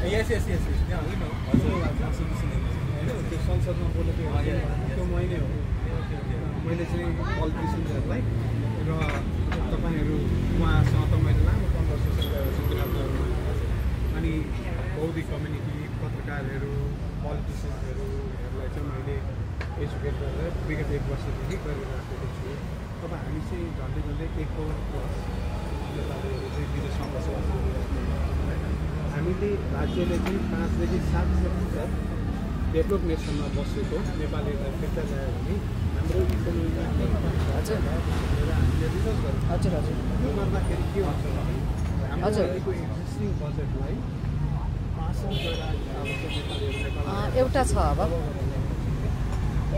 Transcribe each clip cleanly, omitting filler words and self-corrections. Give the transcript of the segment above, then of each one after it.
Yes. Yeah, we know. त्यो संसदमा बोलेको त्यो मैले हो मैले चाहिँ पलिटिसियन्सहरूलाई र तपाईँहरू उहाँसँग त मैले लामो कन्भर्सेसन गरेको छु कुराहरूमा अनि बौद्धिक कम्युनिटी पत्रकारहरू पलिटिसियन्सहरूलाई चाहिँ मैले एजुकेट गरेर विगत 1 वर्षदेखि गरिराखेको छु। अब हामी चाहिँ झन्डै 1 करोड प्लस नेपालीहरू चाहिँ विदेशमा बसोबास गरिरहेको हामीले राज्यले चाहिँ 5 देखि 7% डेभलप नेसनमा बसेको नेपालीहरूलाई फिर्ता ल्यायो भने हाम्रो इकोनोमीमा हजुर हामीले रिसर्च गर्छौँ। हजुर यो गर्दाखेरि के हुन्छ भने हाम्रो अहिलेको एक्जिस्टिङ बजेटलाई 5% गरेर आवश्यक नेपालीहरू नेपालमा एउटा छ अब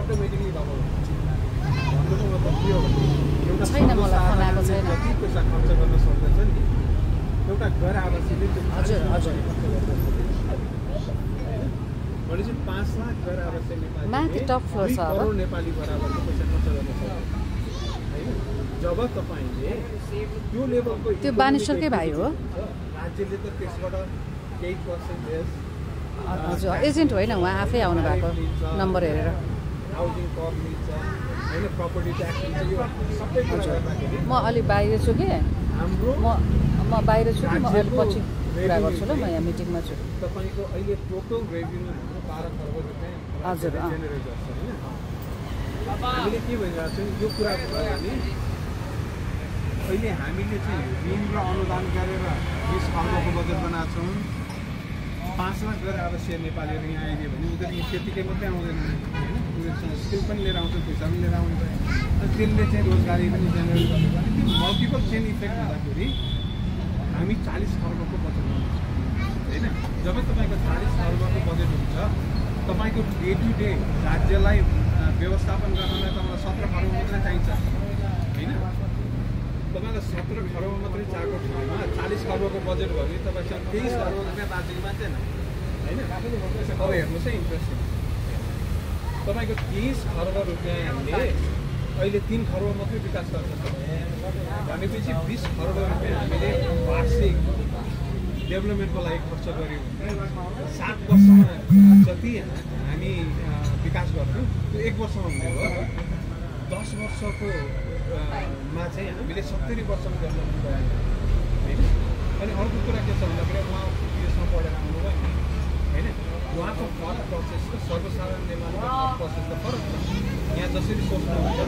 अटोमेटिकली डबल हुन्छ। भन्नुको मतलब के हो भने एउटा छैन मलाई बनाएको छैन जति पैसा खर्च गर्न सक्दैछ नि एउटा घर आवासीले त्यो हजुर भनेपछि 5 लाख घर आवासी नेपाली माथि टप फ्लोर छ अब करोड नेपाली बराबरको पैसा खर्च गर्न सक्छ हैन। जब तपाईले त्यो लेभलको त्यो बानेश्वरकै भाइ हो राज्यले त त्यसबाट केही पर्सेन्टेज हजुर एजेन्ट होइन उहाँ आफै आउनु भएको नम्बर हेरेर हाउसिङ कर लिन्छ हैन प्रपर्टी ट्याक्स लिन्छ यो सबै कुरा गर्दाखेरि म अलि बाहिर छु कि हाम्रो म बाहिर छु कि म अलि पछि कुरा गर्छु ल म यहाँ मिटिङमा छु। तपाईको अहिले टोटल रेभेन्यू हाम्रो 12 खर्ब रुपैयाँ हजुर जेनेरेट गर्छ हैन। हामीले के भनिरहेको छौँ यो कुरा भयो भने अहिले हामीले चाहिँ ऋण र अनुदान गरेर 20 खर्बको बजेट बनाएको छौँ। 5 लाख गरेर आवश्यक नेपालीहरू यहाँ आइदियो भने उनीहरू त्यतिकै मात्रै आउँदैन हैन उनीहरूसँग स्किल पनि लिएर आउँछ पैसा पनि लिएर आउँछ अनि त्यसले चाहिँ रोजगारी पनि जेनेरेट गर्छ अनि त्यो मल्टिपल चेन इफेक्ट हुँदाखेरि हामी 40 खर्बको बजेट बनाउँछौँ हैन। जब तपाईँको 40 खर्बको बजेट हुन्छ तपाईँको डे टु डे राज्यलाई व्यवस्थापन गर्नलाई तपाईँलाई 17 खर्ब मात्रै चाहिन्छ हैन। तपाईँलाई 17 खर्ब मात्रै चाहिएको ठाउँमा 40 खर्बको बजेट भयो भने तपाईँसँग 23 खर्ब रुपियाँ बाँचेको मान्छेन हैन। अब हेर्नुहोस् है इन्ट्रेस्टिङ तपाईँको 23 खर्ब रुपियाँले अहिले 3 खर्ब मात्रै विकास गर्न सक्छ भनेपछि 20 खर्ब रुपियाँ हामीले वार्षिक डेभलपमेन्टको लागि खर्च गऱ्यौँ भने 7 वर्षमा जति हामी विकास गर्छौँ त्यो 1 वर्षमा हुने हो। 10 वर्षको मा चाहिँ हामीले 70 वर्षमा डेभलपमेन्ट गरायौँ हैन। अनि अर्को कुरा के छ भन्दाखेरि उहाँ विदेशमा पढेर आउनुभयो हैन उहाँको थट प्रोसेस र सर्वसाधारण नेपालीको थट प्रोसेस त फरक छ। यहाँ जसरी सोच्नुहुन्छ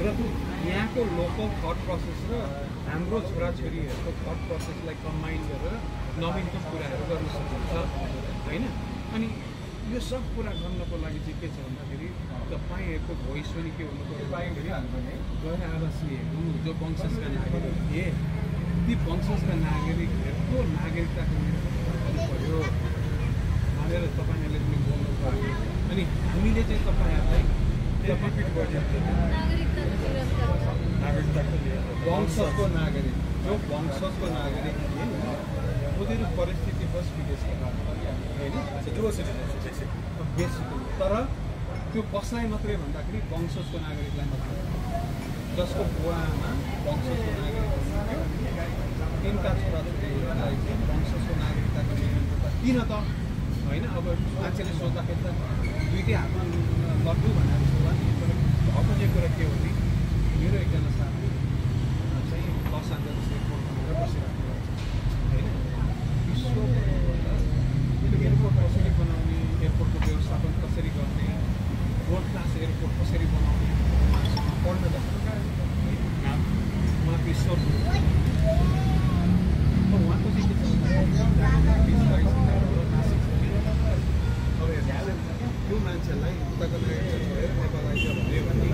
र यहाँको लोकल थट प्रोसेस र हाम्रो छोराछोरीहरूको थट प्रोसेसलाई कम्बाइन गरेर नवीनतम कुराहरू गर्न सकिन्छ हैन। अनि यो सब कुरा गर्नको लागि चाहिँ के छ भन्दाखेरि तपाईँहरूको भोइस पनि के हुनु पर्यो भन्दाखेरि गैर आवासीयहरू जो वंशजका नागरिक थिए ती वंशजका नागरिकहरूको नागरिकताको हुनु पर्यो भनेर तपाईँहरूले पनि बोल्नु पर्यो। अनि हामीले चाहिँ तपाईँहरूलाई वंशजको नागरिक जो वंशजको नागरिक थिए उनीहरू परिस्थितिवश विदेशमा होइन बेसिकली तर त्यो कसलाई मात्रै भन्दाखेरि वंशजको नागरिकलाई मात्रै जसको बुवामा वंशजको नागरिक तिनका छोराछोरीहरूलाई चाहिँ वंशजको नागरिकताको निरन्तरता किन त होइन। अब मान्छेले सोच्दाखेरि त दुईटै हातमा लड्डु भनेर सोध्ला नि भएको चाहिँ कुरा के हो भने मेरो एकजना साथी चाहिँ लस एन्जलस एयरपोर्ट भनेर बसिरहेको होइन विश्वभरिबाट एयरपोर्ट कसरी बनाउने एयरपोर्टको व्यवस्थापन कसरी गर्ने वर्ल्ड क्लास एयरपोर्ट कसरी बनाउने पढ्न जान्छ उहाँको ईश्वर उहाँको चाहिँ के छ त्यो मान्छेलाई उताको नागरिकता छोडेर नेपाल आइज भन्यो भने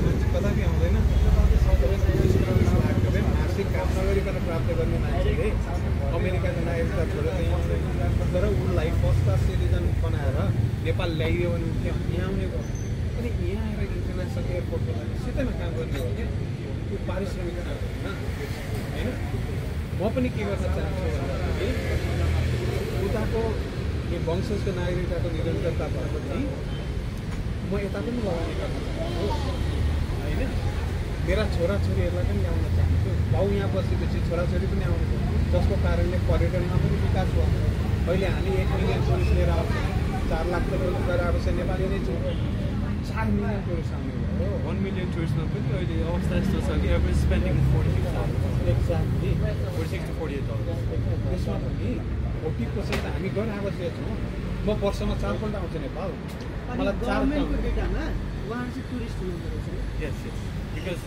मान्छे कदापि आउँदैन। मासिक काम नगरिकन प्राप्त गर्ने मान्छेले अमेरिकाको नागरिकता छोडेर यहाँ आउँदैन तर उनलाई फर्स्ट क्लास सिटिजन बनाएर नेपाल ल्याइदियो भने यहाँ आउने भयो। अनि यहाँ आएर इन्टरनेसनल एयरपोर्टको लागि सिधैमा काम गर्ने हो क्या त्यो पारिश्रमिक काम होइन। म पनि के गर्न चाहन्छु भन्दाखेरि उताको यो वंशजको नागरिकताको निरन्तरता भएपछि म यता पनि लगाउने गर्न चाहन्छु होइन। मेरा छोराछोरीहरूलाई पनि ल्याउन चाहन्छु। बाउ यहाँ बसेपछि छोराछोरी पनि आउनु जसको कारणले पर्यटनमा पनि विकास भयो अहिले हामी 1 मिलियन टुरिस्ट लिएर आउँछौँ 4 लाख त टुरिस्ट गरेर आएपछि नेपाली नै छौँ 4 मिलियन टुरिस्ट आउने हो 1 million टुरिस्टमा पनि अहिले अवस्था यस्तो छ कि एभरेज स्पेन्डिङ $46 एक्ज्याक्टली $46 to $48 त्यसमा पनि 40% त हामी गर्न आवश्यक छौँ म वर्षमा 4 पल्ट आउँछु नेपाल मलाई 4 गभर्नमेन्टको डेटामा उहाँहरू चाहिँ टुरिस्ट हुनुहुँदो रहेछ yes because